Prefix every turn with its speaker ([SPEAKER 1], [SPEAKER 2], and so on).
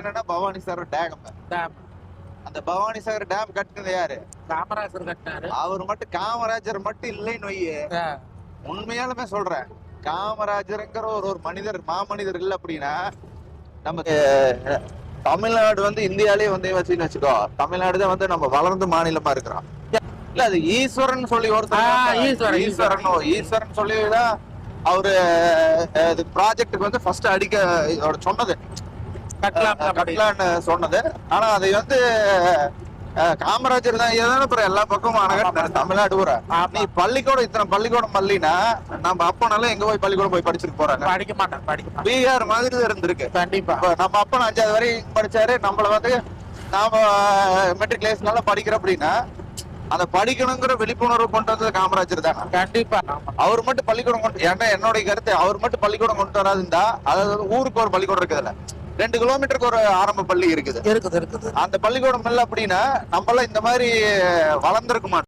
[SPEAKER 1] என்னன்னா பவானி சாகர் டேம். அந்த பவானி சாகர் டேம் கட்டினது யாரு?
[SPEAKER 2] காமராஜர் கட்டினாரு.
[SPEAKER 1] அவர் மட்டும் காமராஜர் மட்டும் இல்லைன்னு வையே, உண்மையாலுமே சொல்றேன், காமராஜருங்கிற ஒரு மனிதர் மாமனிதர் இல்ல அப்படின்னா நம்ம தமிழ்நாடு வந்து இந்தியாலே வந்து வச்சுன்னு வச்சுக்கோ, தமிழ்நாடு தான் வந்து நம்ம வளர்ந்த மாநிலமா இருக்கிறோம். இல்ல அது ஈஸ்வரன் சொல்லி ஒருத்தர் ஈஸ்வரன் சொல்லிதான் அவரு ப்ராஜெக்டுக்கு வந்து ஃபர்ஸ்ட் அடிக்க சொன்னது, கட்டலான்னு சொன்னது. ஆனா அதை வந்து காமராஜர் தான் அப்புறம் எல்லா பக்கமும் தமிழ்நாடு கூட. நீ பள்ளிக்கூடம் இத்தனை பள்ளிக்கூடம் பள்ளினா நம்ம அப்பனால எங்க போய் பள்ளிக்கூடம் போய் படிச்சுட்டு போறாங்க?
[SPEAKER 2] படிக்க மாட்டேன்.
[SPEAKER 1] பீகார் மாதிரி தான் இருந்திருக்கு.
[SPEAKER 2] கண்டிப்பா
[SPEAKER 1] நம்ம அப்பன் 5வது வரையும் படிச்சாரு. நம்மள வந்து நாம மெட்ரிகுலேஷனால படிக்கிறோம் அப்படின்னா அந்த படிக்கணுங்கிற விழிப்புணர்வு கொண்டு வந்தது காமராஜர் தானே.
[SPEAKER 2] கண்டிப்பா
[SPEAKER 1] அவர் மட்டும் பள்ளிக்கூடம் ஏன்னா என்னுடைய கருத்து, அவர் மட்டும் பள்ளிக்கூடம் கொண்டு வராதுந்தா, அதாவது ஊருக்கு ஒரு பள்ளிக்கூடம் இருக்குதுல்ல, 2 கிலோமீட்டருக்கு ஒரு ஆரம்ப பள்ளி இருக்குது.
[SPEAKER 2] இருக்குது.
[SPEAKER 1] அந்த பள்ளிக்கூடம் இல்ல அப்படின்னா நம்மளாம் இந்த மாதிரி வளர்ந்துருக்க மாட்டோம்.